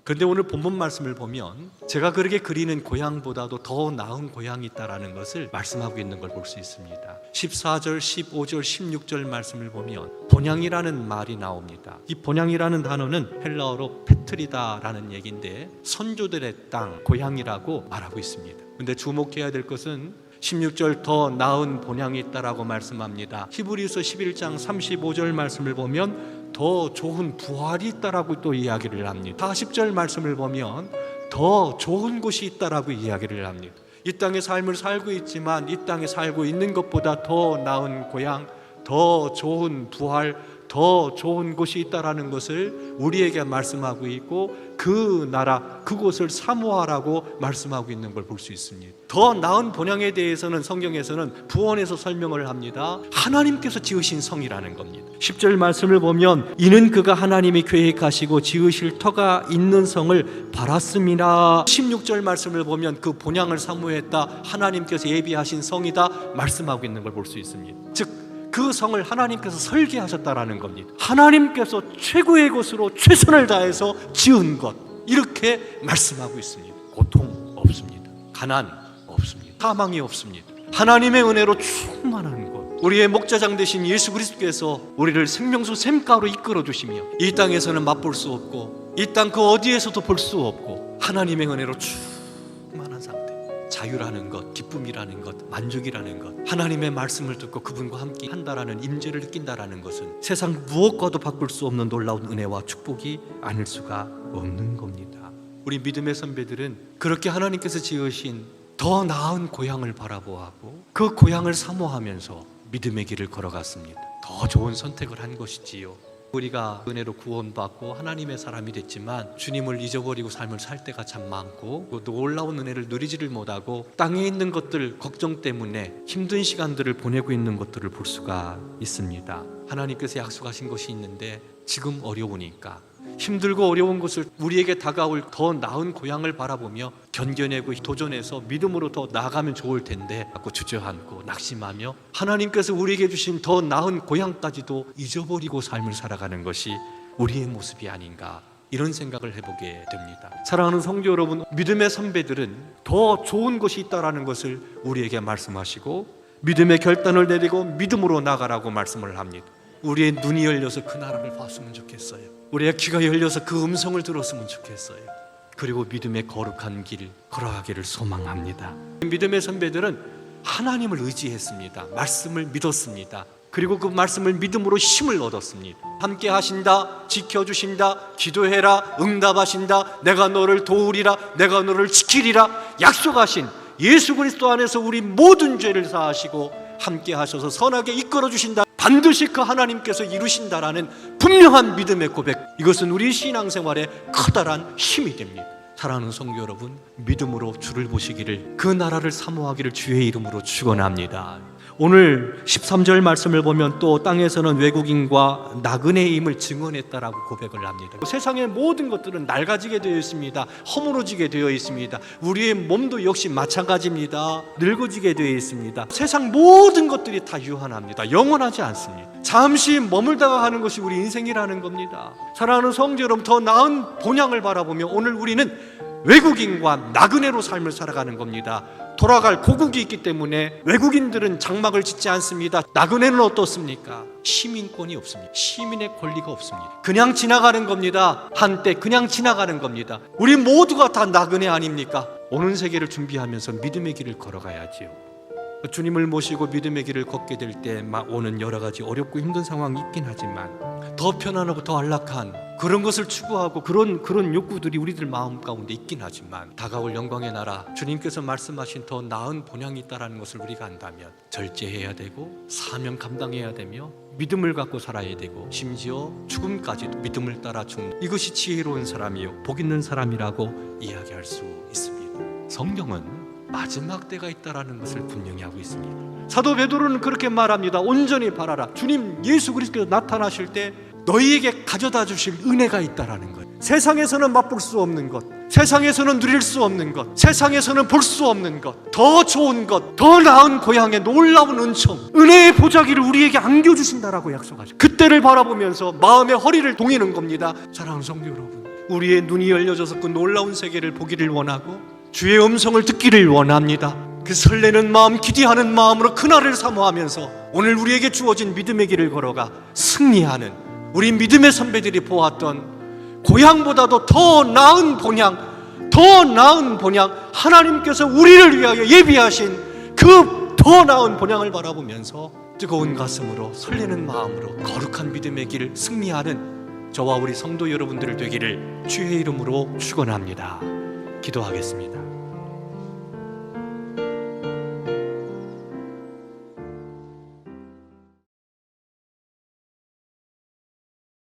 그런데 오늘 본문 말씀을 보면 제가 그렇게 그리는 고향보다도 더 나은 고향이 있다는 것을 말씀하고 있는 걸 볼 수 있습니다. 14절, 15절, 16절 말씀을 보면 본향이라는 말이 나옵니다. 이 본향이라는 단어는 헬라어로 페트리다라는 얘기인데 선조들의 땅, 고향이라고 말하고 있습니다. 그런데 주목해야 될 것은 16절 더 나은 본향이 있다라고 말씀합니다. 히브리서 11장 35절 말씀을 보면 더 좋은 부활이 있다라고 또 이야기를 합니다. 40절 말씀을 보면 더 좋은 곳이 있다라고 이야기를 합니다. 이 땅의 삶을 살고 있지만 이 땅에 살고 있는 것보다 더 나은 고향, 더 좋은 부활, 더 좋은 곳이 있다라는 것을 우리에게 말씀하고 있고 그 나라, 그곳을 사모하라고 말씀하고 있는 걸 볼 수 있습니다. 더 나은 본향에 대해서는 성경에서는 부언해서 설명을 합니다. 하나님께서 지으신 성이라는 겁니다. 10절 말씀을 보면 이는 그가 하나님이 계획하시고 지으실 터가 있는 성을 바랐습니다. 16절 말씀을 보면 그 본향을 사모했다, 하나님께서 예비하신 성이다 말씀하고 있는 걸 볼 수 있습니다. 즉 그 성을 하나님께서 설계하셨다라는 겁니다. 하나님께서 최고의 것으로 최선을 다해서 지은 것, 이렇게 말씀하고 있습니다. 고통 없습니다. 가난 없습니다. 사망이 없습니다. 하나님의 은혜로 충만한 것, 우리의 목자장 되신 예수 그리스도께서 우리를 생명수 샘가로 이끌어 주시며 이 땅에서는 맛볼 수 없고 이 땅 그 어디에서도 볼 수 없고 하나님의 은혜로 충만한 상태, 자유라는 것, 기쁨이라는 것, 만족이라는 것, 하나님의 말씀을 듣고 그분과 함께 한다라는 임재를 느낀다라는 것은 세상 무엇과도 바꿀 수 없는 놀라운 은혜와 축복이 아닐 수가 없는 겁니다. 우리 믿음의 선배들은 그렇게 하나님께서 지으신 더 나은 고향을 바라보고 그 고향을 사모하면서 믿음의 길을 걸어갔습니다. 더 좋은 선택을 한 것이지요. 우리가 은혜로 구원받고 하나님의 사람이 됐지만 주님을 잊어버리고 삶을 살 때가 참 많고 또 놀라운 은혜를 누리지를 못하고 땅에 있는 것들 걱정 때문에 힘든 시간들을 보내고 있는 것들을 볼 수가 있습니다. 하나님께서 약속하신 것이 있는데 지금 어려우니까 힘들고 어려운 것을 우리에게 다가올 더 나은 고향을 바라보며 견뎌내고 도전해서 믿음으로 더 나아가면 좋을 텐데 자꾸 주저앉고 낙심하며 하나님께서 우리에게 주신 더 나은 고향까지도 잊어버리고 삶을 살아가는 것이 우리의 모습이 아닌가, 이런 생각을 해보게 됩니다. 사랑하는 성도 여러분, 믿음의 선배들은 더 좋은 것이 있다는 것을 우리에게 말씀하시고 믿음의 결단을 내리고 믿음으로 나가라고 말씀을 합니다. 우리의 눈이 열려서 그 나라를 봤으면 좋겠어요. 우리의 귀가 열려서 그 음성을 들었으면 좋겠어요. 그리고 믿음의 거룩한 길 걸어가기를 소망합니다. 믿음의 선배들은 하나님을 의지했습니다. 말씀을 믿었습니다. 그리고 그 말씀을 믿음으로 힘을 얻었습니다. 함께 하신다, 지켜주신다, 기도해라, 응답하신다, 내가 너를 도우리라, 내가 너를 지키리라 약속하신 예수 그리스도 안에서 우리 모든 죄를 사하시고 함께 하셔서 선하게 이끌어 주신다, 반드시 그 하나님께서 이루신다라는 분명한 믿음의 고백, 이것은 우리 신앙생활에 커다란 힘이 됩니다. 사랑하는 성도 여러분, 믿음으로 주를 보시기를, 그 나라를 사모하기를 주의 이름으로 축원합니다. 오늘 13절 말씀을 보면 또 땅에서는 외국인과 나그네임을 증언했다라고 고백을 합니다. 세상의 모든 것들은 낡아지게 되어 있습니다. 허물어지게 되어 있습니다. 우리의 몸도 역시 마찬가지입니다. 늙어지게 되어 있습니다. 세상 모든 것들이 다 유한합니다. 영원하지 않습니다. 잠시 머물다가 가는 것이 우리 인생이라는 겁니다. 사랑하는 성도 여러분, 더 나은 본향을 바라보며 오늘 우리는 외국인과 나그네로 삶을 살아가는 겁니다. 돌아갈 고국이 있기 때문에 외국인들은 장막을 짓지 않습니다. 나그네는 어떻습니까? 시민권이 없습니다. 시민의 권리가 없습니다. 그냥 지나가는 겁니다. 한때 그냥 지나가는 겁니다. 우리 모두가 다 나그네 아닙니까? 오는 세계를 준비하면서 믿음의 길을 걸어가야지요. 주님을 모시고 믿음의 길을 걷게 될 때 막 오는 여러 가지 어렵고 힘든 상황이 있긴 하지만 더 편안하고 더 안락한 그런 것을 추구하고 그런 욕구들이 우리들 마음 가운데 있긴 하지만 다가올 영광의 나라, 주님께서 말씀하신 더 나은 본향이 있다는 것을 우리가 안다면 절제해야 되고 사명 감당해야 되며 믿음을 갖고 살아야 되고 심지어 죽음까지도 믿음을 따라 죽는, 이것이 지혜로운 사람이요 복 있는 사람이라고 이야기할 수 있습니다. 성경은 마지막 때가 있다라는 것을 분명히 하고 있습니다. 사도 베드로는 그렇게 말합니다. 온전히 바라라. 주님 예수 그리스도께서 나타나실 때 너희에게 가져다 주실 은혜가 있다라는 것. 세상에서는 맛볼 수 없는 것, 세상에서는 누릴 수 없는 것, 세상에서는 볼 수 없는 것, 더 좋은 것, 더 나은 고향의 놀라운 은총, 은혜의 보자기를 우리에게 안겨주신다라고 약속하죠. 그때를 바라보면서 마음의 허리를 동이는 겁니다. 사랑하는 성도 여러분, 우리의 눈이 열려져서 그 놀라운 세계를 보기를 원하고 주의 음성을 듣기를 원합니다. 그 설레는 마음, 기대하는 마음으로 그날을 사모하면서 오늘 우리에게 주어진 믿음의 길을 걸어가 승리하는 우리 믿음의 선배들이 보았던 고향보다도 더 나은 본향, 더 나은 본향, 하나님께서 우리를 위하여 예비하신 그 더 나은 본향을 바라보면서 뜨거운 가슴으로 설레는 마음으로 거룩한 믿음의 길 승리하는 저와 우리 성도 여러분들 되기를 주의 이름으로 축원합니다. 기도하겠습니다.